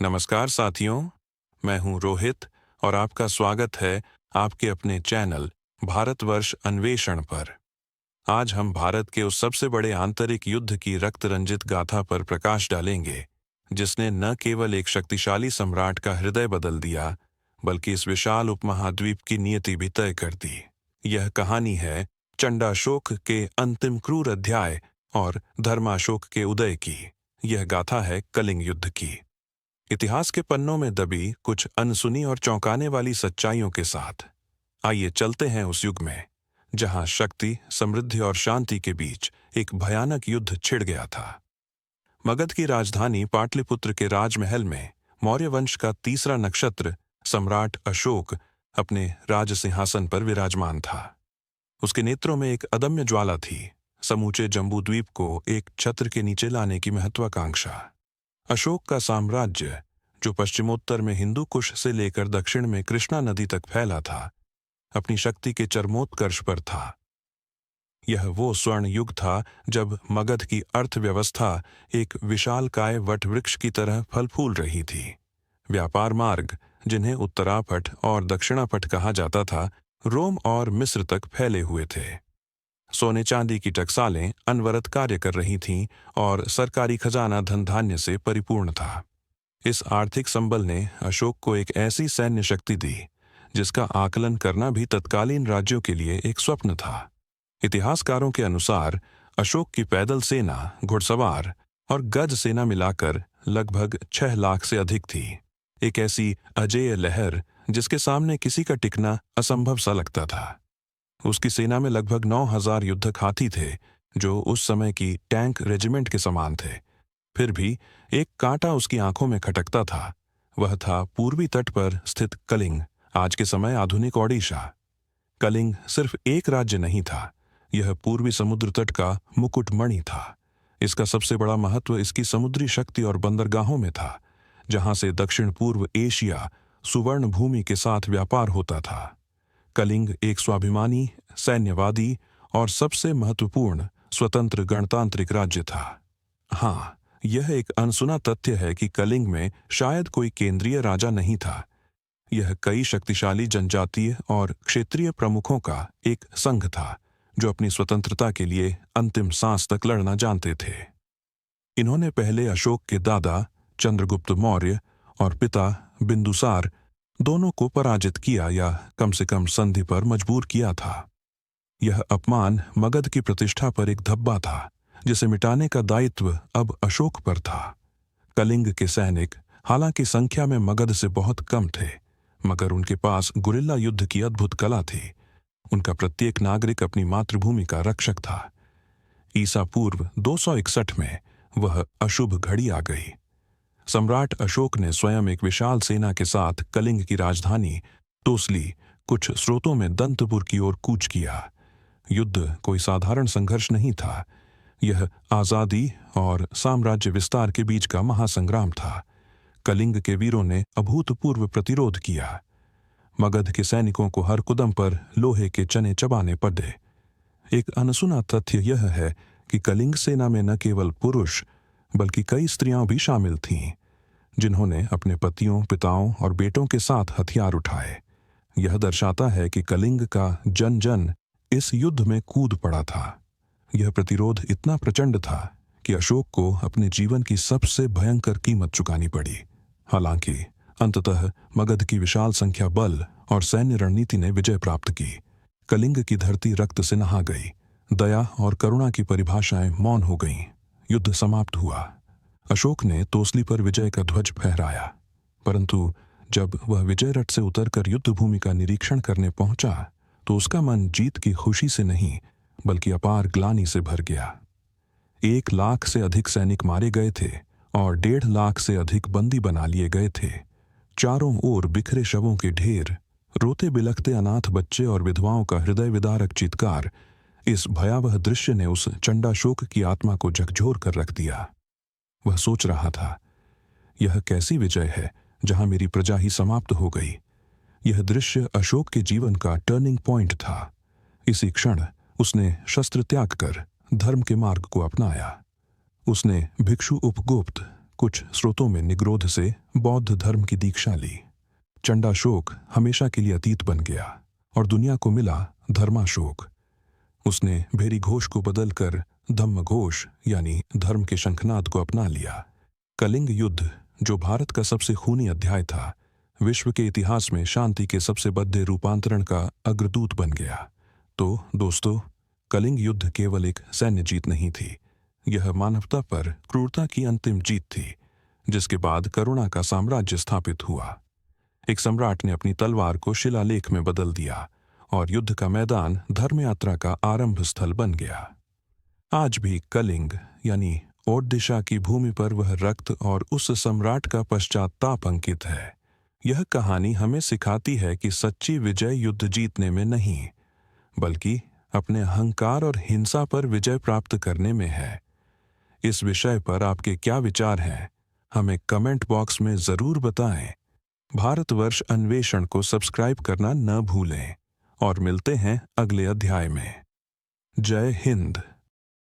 नमस्कार साथियों, मैं हूं रोहित और आपका स्वागत है आपके अपने चैनल भारतवर्ष अन्वेषण पर। आज हम भारत के उस सबसे बड़े आंतरिक युद्ध की रक्त रंजित गाथा पर प्रकाश डालेंगे, जिसने न केवल एक शक्तिशाली सम्राट का हृदय बदल दिया, बल्कि इस विशाल उपमहाद्वीप की नियति भी तय कर दी। यह कहानी है चंडाशोक के अंतिम क्रूर अध्याय और धर्माशोक के उदय की। यह गाथा है कलिंग युद्ध की। इतिहास के पन्नों में दबी कुछ अनसुनी और चौंकाने वाली सच्चाइयों के साथ आइए चलते हैं उस युग में, जहां शक्ति, समृद्धि और शांति के बीच एक भयानक युद्ध छिड़ गया था। मगध की राजधानी पाटलिपुत्र के राजमहल में मौर्य वंश का तीसरा नक्षत्र सम्राट अशोक अपने राज सिंहासन पर विराजमान था। उसके नेत्रों में एक अदम्य ज्वाला थी, समूचे जम्बूद्वीप को एक छत्र के नीचे लाने की महत्वाकांक्षा। अशोक का साम्राज्य, जो पश्चिमोत्तर में हिंदू कुश से लेकर दक्षिण में कृष्णा नदी तक फैला था, अपनी शक्ति के चरमोत्कर्ष पर था। यह वो स्वर्ण युग था जब मगध की अर्थव्यवस्था एक विशालकाय वटवृक्ष की तरह फल फूल रही थी। व्यापार मार्ग, जिन्हें उत्तरापथ और दक्षिणापथ कहा जाता था, रोम और मिस्र तक फैले हुए थे। सोने चांदी की टकसालें अनवरत कार्य कर रही थीं और सरकारी खजाना धन धान्य से परिपूर्ण था। इस आर्थिक संबल ने अशोक को एक ऐसी सैन्य शक्ति दी जिसका आकलन करना भी तत्कालीन राज्यों के लिए एक स्वप्न था। इतिहासकारों के अनुसार अशोक की पैदल सेना, घुड़सवार और गज सेना मिलाकर लगभग 6 लाख से अधिक थी। एक ऐसी अजेय लहर जिसके सामने किसी का टिकना असंभव सा लगता था। उसकी सेना में लगभग 9,000 युद्धक हाथी थे, जो उस समय की टैंक रेजिमेंट के समान थे। फिर भी एक कांटा उसकी आंखों में खटकता था। वह था पूर्वी तट पर स्थित कलिंग, आज के समय आधुनिक ओडिशा। कलिंग सिर्फ एक राज्य नहीं था, यह पूर्वी समुद्र तट का मुकुटमणि था। इसका सबसे बड़ा महत्व इसकी समुद्री शक्ति और बंदरगाहों में था, जहां से दक्षिण पूर्व एशिया सुवर्ण भूमि के साथ व्यापार होता था। कलिंग एक स्वाभिमानी, सैन्यवादी और सबसे महत्वपूर्ण स्वतंत्र गणतांत्रिक राज्य था। हाँ, यह एक अनसुना तथ्य है कि कलिंग में शायद कोई केंद्रीय राजा नहीं था। यह कई शक्तिशाली जनजातीय और क्षेत्रीय प्रमुखों का एक संघ था, जो अपनी स्वतंत्रता के लिए अंतिम सांस तक लड़ना जानते थे। इन्होंने पहले अशोक के दादा चंद्रगुप्त मौर्य और पिता बिंदुसार दोनों को पराजित किया या कम से कम संधि पर मजबूर किया था। यह अपमान मगध की प्रतिष्ठा पर एक धब्बा था, जिसे मिटाने का दायित्व अब अशोक पर था। कलिंग के सैनिक हालांकि संख्या में मगध से बहुत कम थे, मगर उनके पास गुरिल्ला युद्ध की अद्भुत कला थी। उनका प्रत्येक नागरिक अपनी मातृभूमि का रक्षक था। ईसा पूर्व 261 में वह अशुभ घड़ी आ गई। सम्राट अशोक ने स्वयं एक विशाल सेना के साथ कलिंग की राजधानी तोसली, कुछ स्रोतों में दंतपुर की ओर कूच किया। युद्ध कोई साधारण संघर्ष नहीं था, यह आजादी और साम्राज्य विस्तार के बीच का महासंग्राम था। कलिंग के वीरों ने अभूतपूर्व प्रतिरोध किया। मगध के सैनिकों को हर कदम पर लोहे के चने चबाने पड़े। एक अनसुना तथ्य यह है कि कलिंग सेना में न केवल पुरुष बल्कि कई स्त्रियां भी शामिल थीं, जिन्होंने अपने पतियों, पिताओं और बेटों के साथ हथियार उठाए। यह दर्शाता है कि कलिंग का जन जन इस युद्ध में कूद पड़ा था। यह प्रतिरोध इतना प्रचंड था कि अशोक को अपने जीवन की सबसे भयंकर कीमत चुकानी पड़ी। हालांकि अंततः मगध की विशाल संख्या बल और सैन्य रणनीति ने विजय प्राप्त की। कलिंग की धरती रक्त से नहा गई। दया और करुणा की परिभाषाएं मौन हो गईं। युद्ध समाप्त हुआ। अशोक ने तोसली पर विजय का ध्वज फहराया, परंतु जब वह विजय रथ से उतरकर युद्ध भूमि का निरीक्षण करने पहुंचा, तो उसका मन जीत की खुशी से नहीं बल्कि अपार ग्लानि से भर गया। 1 लाख से अधिक सैनिक मारे गए थे और 1.5 लाख से अधिक बंदी बना लिए गए थे। चारों ओर बिखरे शवों के ढेर, रोते बिलखते अनाथ बच्चे और विधवाओं का हृदय विदारक चीत्कार। इस भयावह दृश्य ने उस चंडाशोक की आत्मा को झकझोर कर रख दिया। वह सोच रहा था, यह कैसी विजय है जहां मेरी प्रजा ही समाप्त हो गई। यह दृश्य अशोक के जीवन का टर्निंग पॉइंट था। इसी क्षण उसने शस्त्र त्याग कर धर्म के मार्ग को अपनाया। उसने भिक्षु उपगुप्त कुछ स्रोतों में निग्रोध से बौद्ध धर्म की दीक्षा ली। चंडाशोक हमेशा के लिए अतीत बन गया और दुनिया को मिला धर्माशोक। उसने भेरी घोष को बदलकर धम्म घोष यानी धर्म के शंखनाद को अपना लिया। कलिंग युद्ध, जो भारत का सबसे खूनी अध्याय था, विश्व के इतिहास में शांति के सबसे बद्ध रूपांतरण का अग्रदूत बन गया। तो दोस्तों, कलिंग युद्ध केवल एक सैन्य जीत नहीं थी, यह मानवता पर क्रूरता की अंतिम जीत थी, जिसके बाद करुणा का साम्राज्य स्थापित हुआ। एक सम्राट ने अपनी तलवार को शिलालेख में बदल दिया और युद्ध का मैदान धर्म यात्रा का आरंभ स्थल बन गया। आज भी कलिंग यानी ओडिशा की भूमि पर वह रक्त और उस सम्राट का पश्चाताप अंकित है। यह कहानी हमें सिखाती है कि सच्ची विजय युद्ध जीतने में नहीं, बल्कि अपने अहंकार और हिंसा पर विजय प्राप्त करने में है। इस विषय पर आपके क्या विचार हैं, हमें कमेंट बॉक्स में जरूर बताएं। भारतवर्ष अन्वेषण को सब्सक्राइब करना न भूलें और मिलते हैं अगले अध्याय में। जय हिंद।